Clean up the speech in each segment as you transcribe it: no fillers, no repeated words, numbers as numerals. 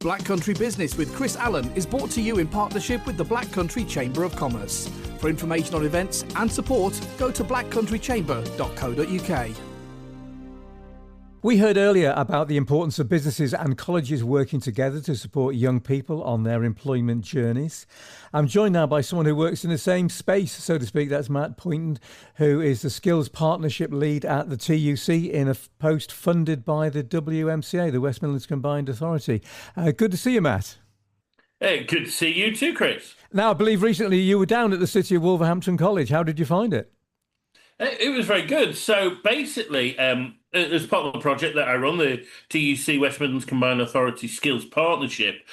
Black Country Business with Chris Allen is brought to you in partnership with the Black Country Chamber of Commerce. For information on events and support, go to blackcountrychamber.co.uk. We heard earlier about the importance of businesses and colleges working together to support young people on their employment journeys. I'm joined now by someone who works in the same space, so to speak. That's Matt Poynton, who is the Skills Partnership Lead at the TUC in a post funded by the WMCA, the West Midlands Combined Authority. Good to see you, Matt. Hey, good to see you too, Chris. Now, I believe recently you were down at the City of Wolverhampton College. How did you find it? It was very good. So basically, as part of the project that I run, the TUC West Midlands Combined Authority Skills Partnership,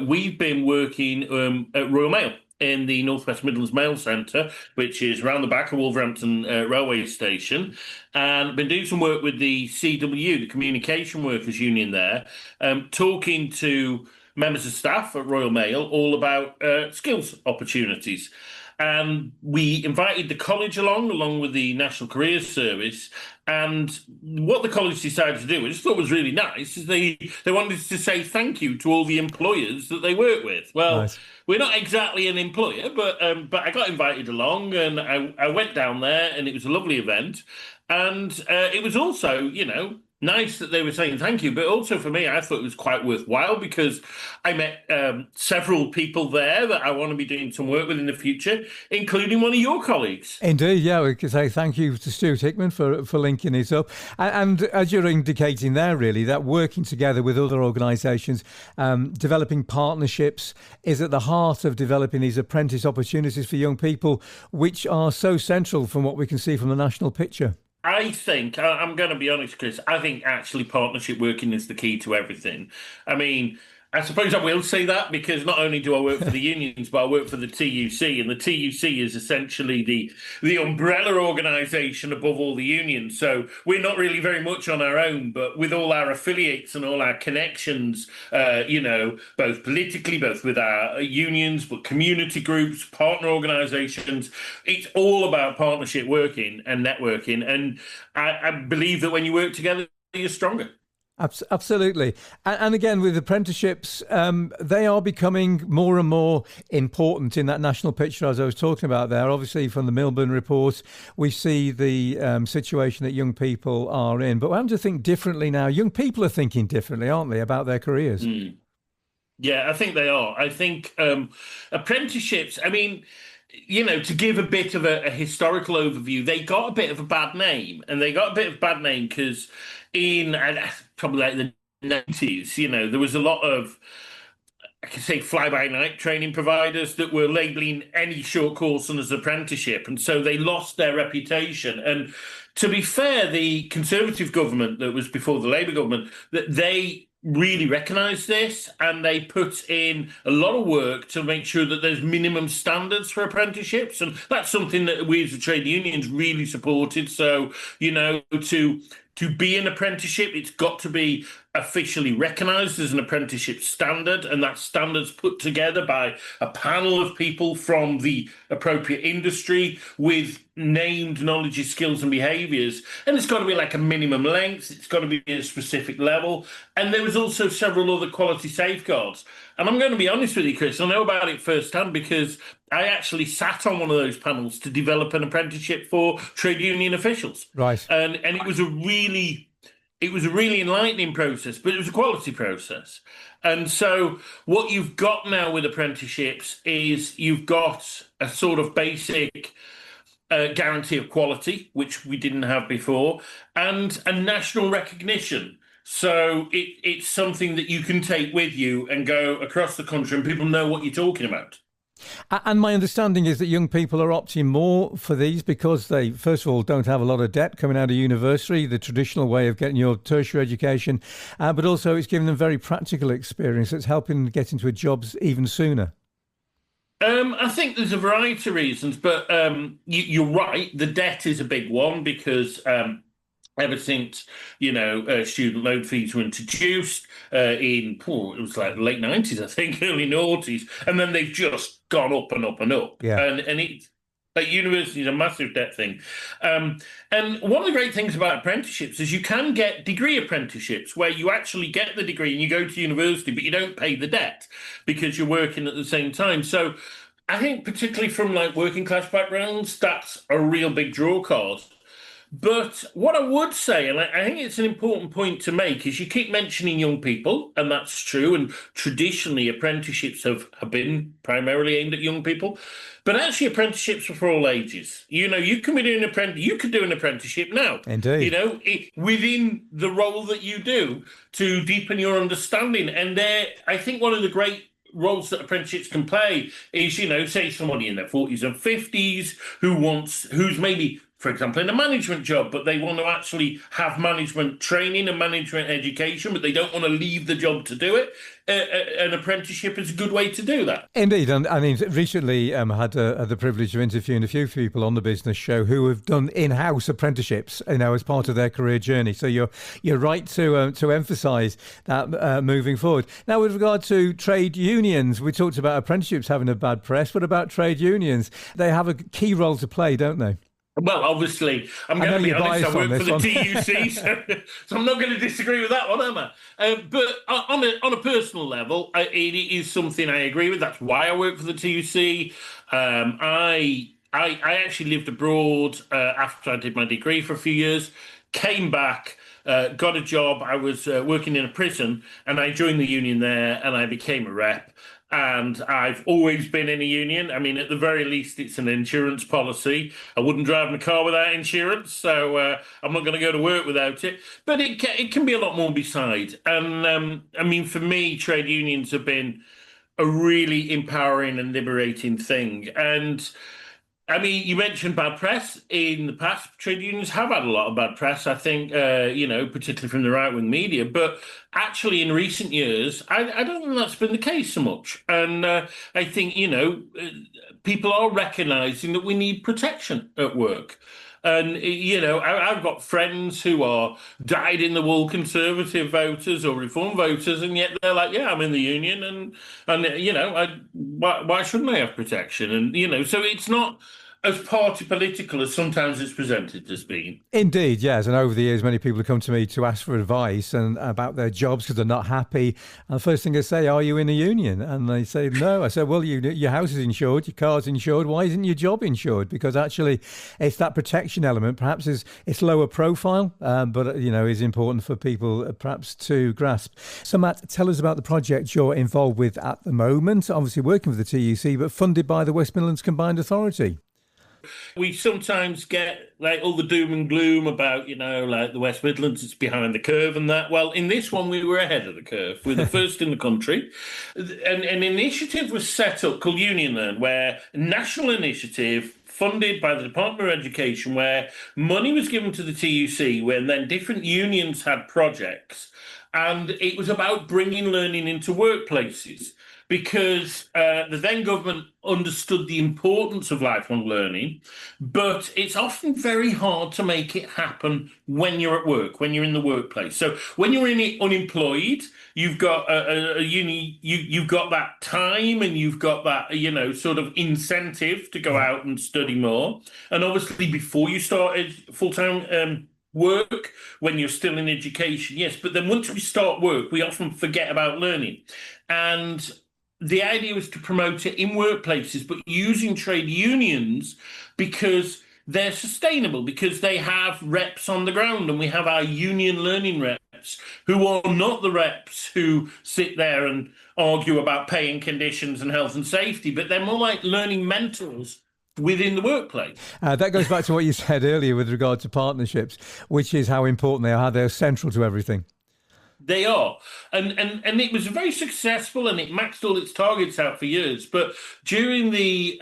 we've been working at Royal Mail in the North West Midlands Mail Centre, which is around the back of Wolverhampton Railway Station, and been doing some work with the CW, the Communication Workers Union there, talking to members of staff at Royal Mail all about skills opportunities. And we invited the college along with the National Careers Service. And what the college decided to do, which I thought was really nice, is they wanted to say thank you to all the employers that they work with. Well, nice. We're not exactly an employer, but I got invited along, and I went down there, and it was a lovely event. And it was also, nice that they were saying thank you, but also for me, I thought it was quite worthwhile because I met several people there that I want to be doing some work with in the future, including one of your colleagues. Indeed, yeah, we could say thank you to Stuart Hickman for linking it up. And as you're indicating there, really, that working together with other organisations, developing partnerships is at the heart of developing these apprentice opportunities for young people, which are so central from what we can see from the national picture. I think, I'm going to be honest, Chris, I think actually partnership working is the key to everything. I mean, I suppose I will say that because not only do I work for the unions, but I work for the TUC, and the TUC is essentially the umbrella organisation above all the unions. So we're not really very much on our own, but with all our affiliates and all our connections, both politically, both with our unions, but community groups, partner organisations, it's all about partnership working and networking. And I believe that when you work together, you're stronger. Absolutely. And again, with apprenticeships, they are becoming more and more important in that national picture, as I was talking about there. Obviously, from the Milburn report, we see the situation that young people are in. But we're having to think differently now. Young people are thinking differently, aren't they, about their careers? Mm. Yeah, I think they are. I think apprenticeships, I mean, to give a bit of a historical overview, they got a bit of a bad name. And they got a bit of a bad name because in probably like the 90s, there was a lot of, I could say, fly-by-night training providers that were labelling any short course as an apprenticeship. And so they lost their reputation. And to be fair, the Conservative government that was before the Labour government, that they really recognised this, and they put in a lot of work to make sure that there's minimum standards for apprenticeships, and that's something that we as the trade unions really supported. So, to be an apprenticeship, it's got to be officially recognised as an apprenticeship standard, and that standard's put together by a panel of people from the appropriate industry with named knowledge, skills and behaviours. And it's got to be like a minimum length, it's got to be at a specific level. And there was also several other quality safeguards. And I'm going to be honest with you, Chris, I know about it firsthand because I actually sat on one of those panels to develop an apprenticeship for trade union officials. Right. And it was a really enlightening process, but it was a quality process. And so what you've got now with apprenticeships is you've got a sort of basic guarantee of quality, which we didn't have before, and a national recognition. So it's something that you can take with you and go across the country and people know what you're talking about. And my understanding is that young people are opting more for these because they, first of all, don't have a lot of debt coming out of university, the traditional way of getting your tertiary education, but also it's giving them very practical experience. It's helping them get into jobs even sooner. I think there's a variety of reasons, but you're right. The debt is a big one because ever since, student loan fees were introduced it was like late 90s, I think, early noughties, and then they've just gone up and up and up. Yeah. And At university is a massive debt thing. And one of the great things about apprenticeships is you can get degree apprenticeships where you actually get the degree and you go to university, but you don't pay the debt because you're working at the same time. So I think particularly from like working class backgrounds, that's a real big draw card. But what I would say, and I think it's an important point to make, is you keep mentioning young people, and that's true. And traditionally, apprenticeships have been primarily aimed at young people. But actually, apprenticeships are for all ages. You know, you can be doing you could do an apprenticeship now. Indeed. You know, within the role that you do to deepen your understanding. And I think one of the great roles that apprenticeships can play is, you know, say somebody in their 40s and 50s who's maybe, for example, in a management job, but they want to actually have management training and management education, but they don't want to leave the job to do it. An apprenticeship is a good way to do that. Indeed. And I mean, recently had the privilege of interviewing a few people on the business show who have done in-house apprenticeships, you know, as part of their career journey. So you're right to emphasise that moving forward. Now, with regard to trade unions, we talked about apprenticeships having a bad press. What about trade unions? They have a key role to play, don't they? Well, obviously, I'm going to be honest, I work for the TUC, so I'm not going to disagree with that one, am I? But on a personal level, it is something I agree with. That's why I work for the TUC. I actually lived abroad after I did my degree for a few years, came back, got a job. I was working in a prison, and I joined the union there, and I became a rep. And I've always been in a union. I mean, at the very least, it's an insurance policy. I wouldn't drive my car without insurance, so I'm not going to go to work without it. But it can be a lot more beside. And I mean, for me, trade unions have been a really empowering and liberating thing. And I mean, you mentioned bad press. In the past, trade unions have had a lot of bad press, I think, you know, particularly from the right-wing media. But actually, in recent years, I don't think that's been the case so much. And I think, you know, people are recognising that we need protection at work. And, you know, I've got friends who are dyed-in-the-wool Conservative voters or Reform voters, and yet they're like, yeah, I'm in the union, and you know, why shouldn't I have protection? And, you know, so it's not as party political as sometimes it's presented as being. Indeed, yes. And over the years, many people have come to me to ask for advice and about their jobs because they're not happy. And the first thing I say, are you in a union? And they say, no. I said, well, your house is insured, your car's insured. Why isn't your job insured? Because actually, it's that protection element. Perhaps it's lower profile, but, you know, is important for people perhaps to grasp. So, Matt, tell us about the project you're involved with at the moment. Obviously working with the TUC, but funded by the West Midlands Combined Authority. We sometimes get like all the doom and gloom about, you know, like the West Midlands, it's behind the curve and that. Well, in this one, we were ahead of the curve. We're the first in the country. And an initiative was set up called Union Learn, where a national initiative funded by the Department of Education, where money was given to the TUC, when then different unions had projects. And it was about bringing learning into workplaces, because the then government understood the importance of lifelong learning, but it's often very hard to make it happen when you're at work, when you're in the workplace. So when you're unemployed, you've got you've got that time and you've got that, you know, sort of incentive to go out and study more. And obviously before you started full-time work, when you're still in education, yes, but then once we start work, we often forget about learning. And the idea was to promote it in workplaces, but using trade unions because they're sustainable, because they have reps on the ground, and we have our union learning reps who are not the reps who sit there and argue about pay and conditions and health and safety, but they're more like learning mentors within the workplace. That goes back to what you said earlier with regard to partnerships, which is how important they are, how they're central to everything. They are. And it was very successful, and it maxed all its targets out for years. But during the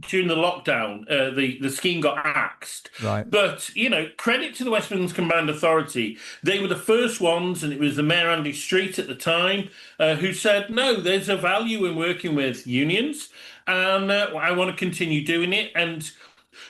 lockdown, the scheme got axed. Right. But, you know, credit to the West Midlands Combined Authority. They were the first ones, and it was the Mayor Andy Street at the time who said, no, there's a value in working with unions, and I want to continue doing it. And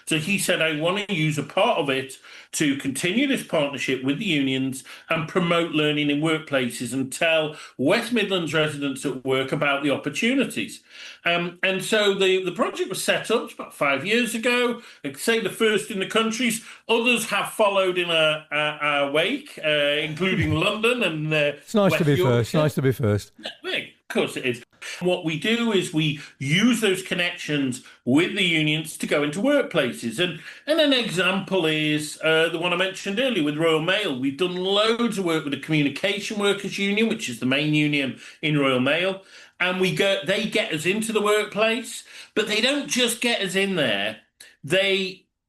So he said, I want to use a part of it to continue this partnership with the unions and promote learning in workplaces and tell West Midlands residents at work about the opportunities. And so the project was set up about 5 years ago. I'd say the first in the countries. Others have followed in our wake, including London and it's nice to be first. Nice to be first. Of course it is. What we do is we use those connections with the unions to go into workplaces. And an example is the one I mentioned earlier with Royal Mail. We've done loads of work with the Communication Workers Union, which is the main union in Royal Mail. And they get us into the workplace, but they don't just get us in there.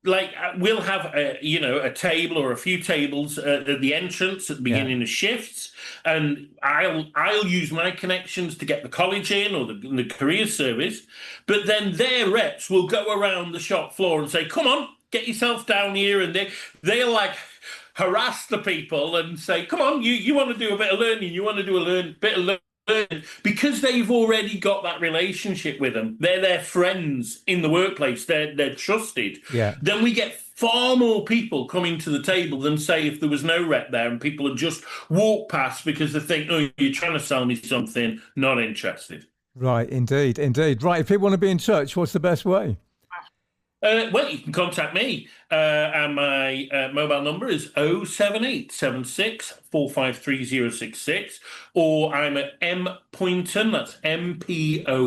We'll have a table or a few tables at the entrance at the beginning of shifts, and I'll use my connections to get the college in or the career service, but then their reps will go around the shop floor and say, come on, get yourself down here, and they'll like harass the people and say, come on, you want to do a bit of learning, you want to do a bit of learning. Because they've already got that relationship with them, they're their friends in the workplace, they're trusted. Yeah. Then we get far more people coming to the table than, say, if there was no rep there and people had just walked past because they think, oh, you're trying to sell me something, not interested. Right, indeed. Right, if people want to be in touch, what's the best way? Well, you can contact me, and my mobile number is 07876 453066, or I'm at mpointon, that's MPOINTON,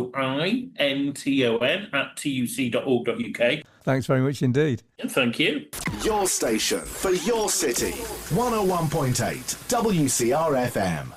at tuc.org.uk. Thanks very much indeed. And thank you. Your station for your city, 101.8 WCR FM.